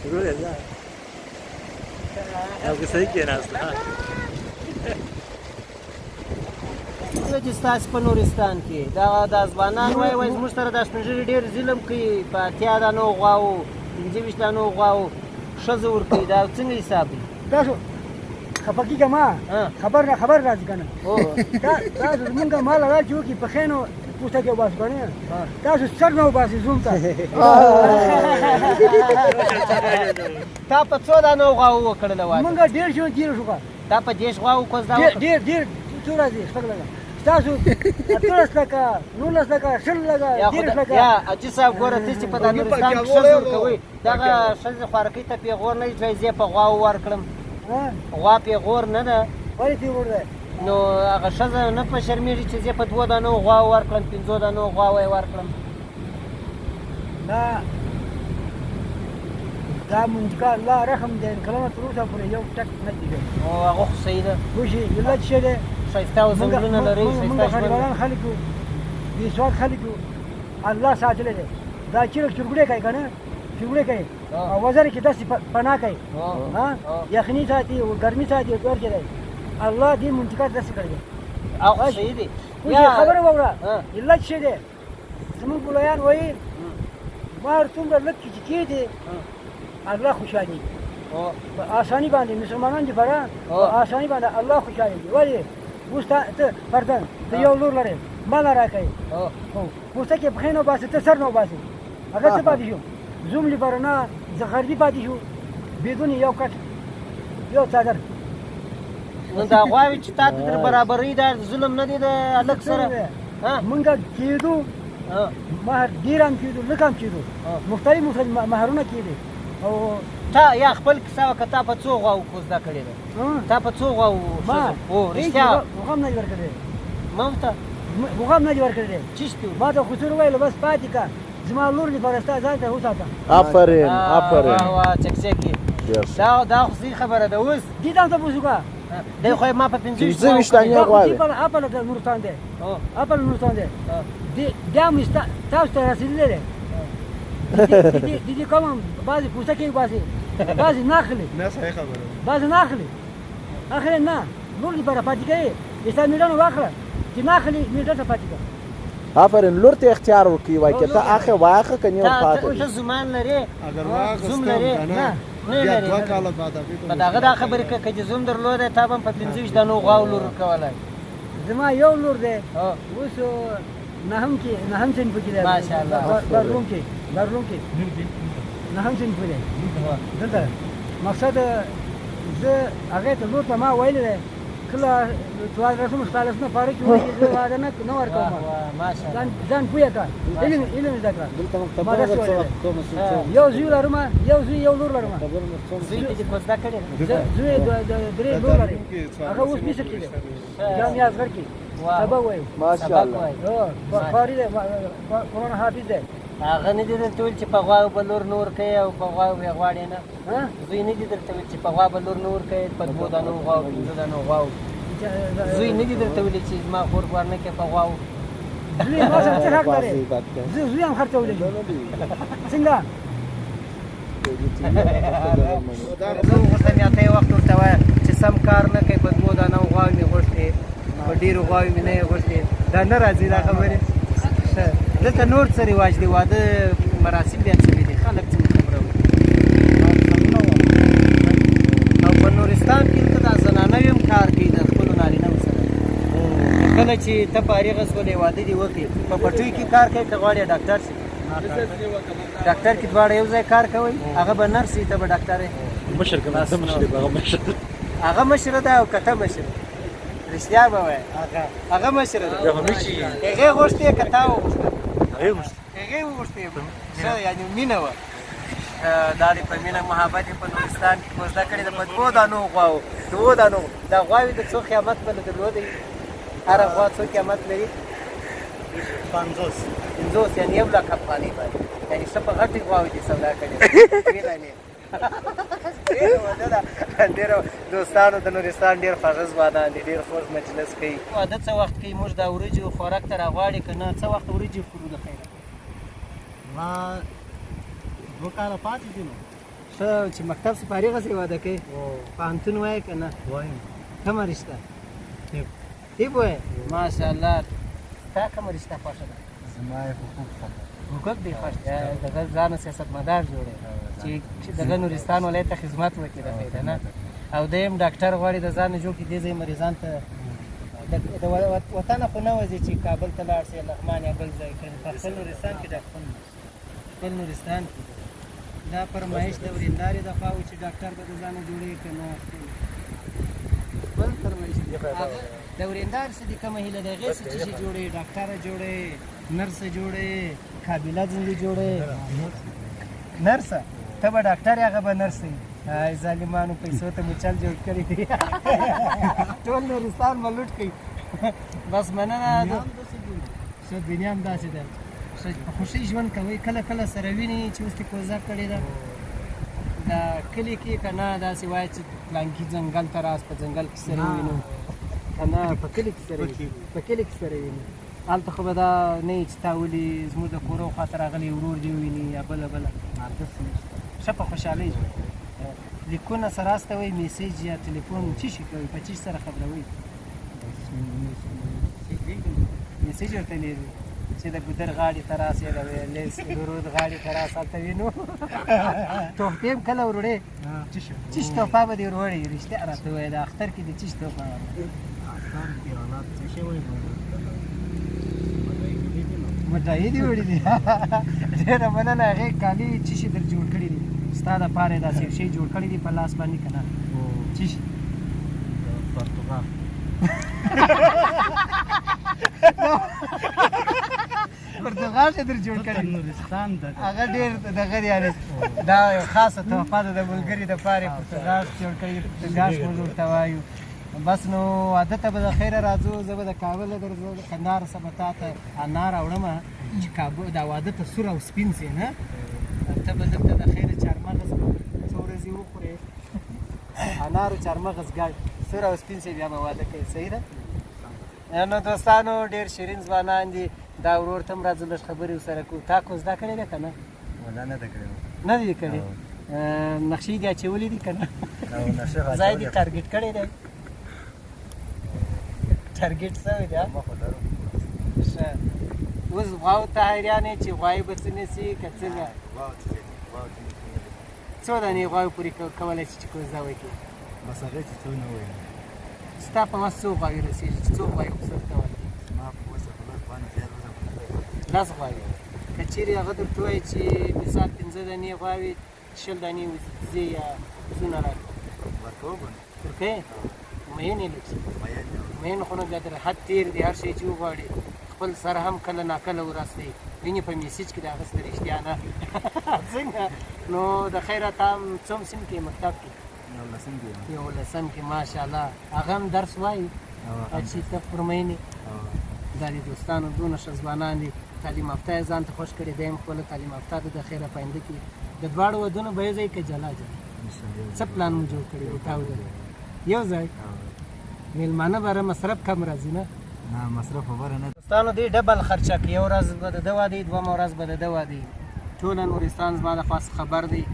شروع دی او که صحیح کېناست چې ستاسې په نورستان کې دا ځوانان وایي زموږ سره دا سپین ږیري ډېر ظلم کوي په اتیا دانو غواوو 15 دانو غواوو ښځه ورکوي دا څنګه حساب دی تاسو خفه کېږه ما خبر راځي که نه تاسو زمونږ مال را چې وکړي پښې نو پوستکی وباسو که نه تاسو سر نه وباسئ زوم ته تا په څو دانو غواوو وکړله واده مونږ ډېر شو شو که تا په دېرش غواوو کوزدا وکړه ډېر څو ورځې شپږ لکه ستاسو 18 لکه 19 لکه 20 لکه 10 لکه یا حاجي صاحب ګوره ته چې په دا نورستان کې ښځه ورکوئ دغه ښځې خوارکۍ ته پیغور نه وي چې زه په غواوو ورکړم غوا پیغور نه ده ولې پیغور ده نو هغه ښځه نه په شرمېږي چې زه په 2 دانو غواو ورکړم 5 دانو غواوه یې ورکړم دا منځکه الله رحم دی کلمه تر اوسه پورې یو ټک نه دی او هغه خو صحیح ده وشي علت څه دی ښایسته او ځنګلونه لرئ ښایسته ژوند غریبان خلک یو بېسواک خلک یو الله ساتلی دی دا چرګ چرګوړی کوي که نه چرګوړی کوي او وزر کې داسې پناه کوي یخني ساتي ګرمي ساتي هر څه دی الله دې منطقه داسې کړی دی هغه صحیح دی خبره واوره علت څه دی زموږ ملایان وایي مار څومره لږ کې چې کېږي الله خوشحالي په آساني باندې مسلمانان دي پره په آساني باندې الله خوشحالي دي ولې اوس ته فردن ته یو لور لرې مال راکوي پوستکی پښې نه وباسې ته سر نه وباسې هغه څه پاتې شو زوم لپاره نه زغردي پاتې شو بدون یو کټ یو څادر نو دا غواوې چې تا ته در برابرۍ دا ظلم نه دی د هلک سره مونږ کېدو مهر ډېر هم کېدو لږ هم کېدو مختلف مهرونه کېدي او تا یا خپل کیسه وکړه تا په څو غواوو کوزده کړې ده تا په څو غواوو هو رښتیا هغه هم نه دي ورکړی ما ته هغه هم نه دي ورکړی چیشتو ما ته خو څه وویل بس پاتې که زما لور لپاره ستا ځان ته وساته آفرین چکچکې دا خو صحیح خبره ده اوس دې ته هم تپوس وکړه دی خو ما په 15 اپل نورستان دی اپل نورستان دی بیا مې تاسو ته رسېدلی دی د دې کوم بعضې پوستکی وباسي بعضې نه اخلي بعضې نه اخلي نه لور لپاره پاتې کوي د ستا میډانو واخله چې نه اخلي میډا ته پاتې کوه آفرین لور ته اختیار ورکوي وایي که ته اخې واخه که نه ورپاتې ته زمان لرې زوم لرې نه لرې په دغه دا خبرې که چې زوم درلودی تا به هم په 15 دانو غواو لور ورکولی زما یو لور دی اوس نهم صنف کې دی ماشاءالله دارالعلوم کې نهم صنف دی دلته مقصد زه هغې ته لور ته ما ویلی دی کله 1400 پاره کې وایي زه واده نه ورکوم ځان پوهه کړه علم زده کړه یو زوی لرم یو لور لرم زوی ته دې کوزده کړې ده زوی درې لور لري هغه اوس مصر کې دی جامعه اصغر کې سبق وایي ماشاءالله قاري دی قرآن حافظ دی هغه نه دي درته ویل چې په غواو به لور نه ورکوي او په غواو به یې غواړې نه زوی نه دي درته ویل چې په غوا به لور نه ورکوي په 2 دانو غواو 5 دانو غواو زوی نه دي درته ویلي چې زما خور ور نه کوي په غواو زوی ما سره څه حق لري زوی هم خرڅولی څنګه زه غوښتم یا ته یې وخت ورته وایه چې سم کار نه کوي په 2 دانو غواوې مې غوښتې په ډېرو غواوې مې نه یې غوښتې دا نه راځي دا خبرې دلته نور څه رواج دی واده مراسم بیا څه دي خلک څنګه خبره وکړي او په نورستان کې دلته دا زنانه هم کار کوي د خپلو نارینهو سره کله چې ته فارغ شولې واده دې وکړې په پټیو کې کار کوي که غواړې ډاکټر شي ډاکټر کې دواړه یو ځای کار کوئ هغه به نرس وي ته به ډاکټر یې هغه مشره ده او که ته مشره رښتیا به وایه هغه مشره ده هغې غوښتې که تا وغوښته هغې وغوښتې ښه یعنې مینه وه دا دې په مینه محبت یې په نورستان کې کوزده کړې ده په 2 دانو غواو 2 دانو دا غواوې د څو قیامت به له درلودی هره غوا څو قیامت لري 50 یعنې 1 لک افغانۍ باندې یعنې ښه په غټې غواوې دې سودا کړې ډېر دوستانو د نورستان ډېر خوږه ځوانان دي ډېر خوږ مجلس کوي واده څه وخت کوي موږ دا وریجو خوراک ته راغواړي که نه څه وخت وریجې خورو د خیره ما 2 کاله پاتې دي نو ښه چې مکتب څخه فارغه شې واده کوې پوهنتون وایې که نه وایم کومه رشته طب وایې ماشاءالله ستا کومه رشته خوښه ده زما یې حقوق دې خوښ دغه ځانه سیاستمدار جوړې چې دغه نورستان ولایت ته خدمت وکړي د خیره نه او دویم ډاکټر غواړي د ځان نه جوړ کړي دې ځای مریضان ته د وطنه خو نه وځي چې کابل ته لاړ شي لغمان یا بل ځای په خپل نورستان کې خپل نورستان کې دا فرمایش د ورېندارې د خوا و چې ډاکټر به د ځانه جوړوي که نه خپل فرمایش د ورېندار څه دي کومه هیله د هغې څه چې شي جوړوي ډاکټره جوړوي نرسه جوړوي قابله ځنې جوړوي نرسه ته به ډاکټر یې هغه به نرس وي ای ظالمانو پیسو ته مو چل جوړ کړي دي ټول نورستان مو لوټ کوي بس مننه ښه دنیا هم داسې ده په خوښۍ ژوند کوئ کله کله سره ویني چې اوس دې کوزه کړې ده د کلي کې که نه داسې وایي چې پلانکي ځنګل ته راس په ځنګل کې سره وینو که نه په کلي کې سره ویني په کلي کې سره ویني هلته خو به دا نه وي چې تا ولي زموږ د کورو خواته راغلی ورور دې وویني یا بله ښه په خوشحالۍ ژوند لیکونه سره استوئ میسیج یا تلیفون څه شي کوئ په څه سره خبروئ میسیج ورته لیږي چې د ګودر غاړې ته راسې د ویلیس درود غاړې ته راس هلته وینو تحفې هم کله وروړې چیش تحفه به دې وروړې رښتیا راته ووایه د اختر کې دې چیش تحفه مټایي دې وړي دي ډېره مننه هغې کالي څه شي در جوړ کړي دي ستا دپاره یې داسې یو شی جوړ کړی دی په لاس باندې که نه څه شي پرتګال پرتګال چې در جوړ کړی هغه ډېر دغه دی دا یو خاصه تحفه ده د ملګري دپاره یې پرتګال جوړ کړی دی پرتګال موږ ورته وایو بس نو واده ته به د خیره راځو زه به د کابله درځو د کندهار څخه به تا ته انار راوړمه چې دا واده ته سور او سپین سي نه ته به دلته د خیره چارمغز څو ورځې وخورې انارو چارمغز ګډ سور او سپین سي بیا به واده کوي صحیح ده نو دوستانو ډېر شیرین ځوانان دي دا ورور ته هم راځو لږ خبرې ورسره کوو تا کو زده کړې ده که نه ولا نه ده کړې نه دې کړې نقشې دې اچولې دي که نه ځای دې ټارګېټ کړی دی ټارګېټ شوی دی ښه اوس غواو ته حیران یې چې غوایي به څه نیسي که څنګه څو دانې غواوې پورې کولی شي چې کوزه وکړي بس هغې چې څو نه وایي ستا په وس څو غواوې رسېږي چې څو غواوې خصوص کولی زما په وسه خو لږ باندې زیات لس غواوې که چېرې هغه درته وایي چې مثال 15 دانې غواوې 20 دانې وزې یا پسونه راکړي ورکوو به ورکوې مین یې لږ مین خو نه بیا در حد تېر دی هر شی چې وغواړي خپل سر هم کله ناکله ورستی ویني په میسیج کې د هغه څه رښتیا نه څنګه نو د خیره تا هم څوم سیم کې مکتب کې 11 کې ماشاءالله هغه هم درس وایي چې ته فرمایي دا د دوستانو دونه ښه ځوانان دي تعلیم یافته یې ځان ته خوښ کړي دی هم خپله تعلیم یافته ده د خیره په آینده کې د دواړو ودونو به یو ځای که جلا جلا څه پلان مو جوړ کړی دی تا یو ځای میلمانه بره مصرف کم راځي نه نه مصرف خبره نه دوستانو دې ډبل خرچه کړي یو ورځ به د ده واده وي دویمه ورځ به د ده واده وي ټوله نورستان زما د خوا خبر دی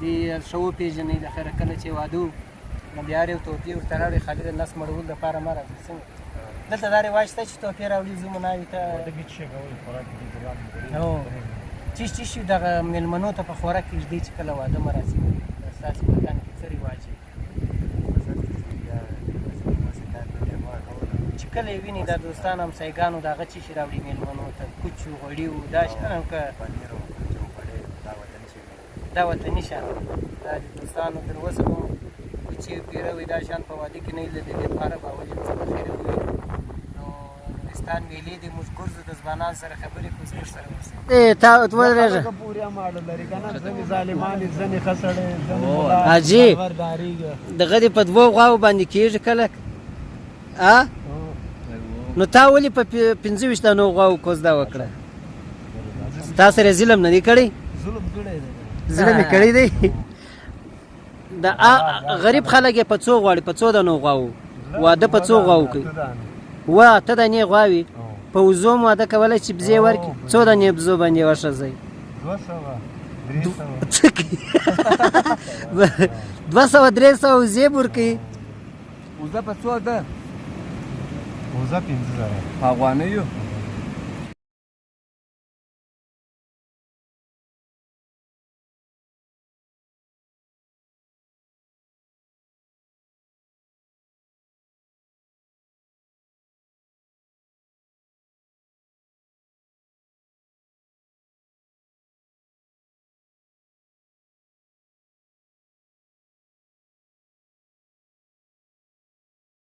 دې ښه وپېژنئ د خیره کله چې واده و نو بیا هر یو تحفې ورته راوړئ خالي د نس مړولو دپاره مه راځئ څنګه دلته دا رواج شته چې تحفې راوړي زموږ ناوې ته چیش چیش دغه مېلمنو ته په خوراک کې ږدي چې کله واده مراسم ستاسې په کان کې څه رواج دی چې کله یې ویني دا دوستان همسایګانو د هغه چیشي راوړي مېلمنو ته کوچو غوړي و دا شیان که دا وطني شیان دا د دوستانو تر اوسه به کوچې پیره وي دا شیان په واده کې نه وي د دې لپاره به اول څه په خیره ووایي نو نورستان مېلې دي موږ ګرځو د ځوانانو سره خبرې کوو زموږ سره ورسره تا ودرېږه پوریا ماډل لري که نه ځنې ظالمان دي ځنې ښه سړی حاجي دغه دې په دوو غواوو باندې کېږي کله نو تا ولې په 25 دانو غواوو کوزده وکړه تا سره ظلم نه دی کړی ظلم یې کړی دی د غریب خلک یې په څو غواړي په څو دانو غواوو واده په څو غواوو کوي اوه اته دانې غواوې په وزو م واده کولی چې بزې ورکړي څو دانې بزو باندې وښځئ څه کوي 200-300 زیب ورکوي وزه په څو ده وزه 15,000 افغانیو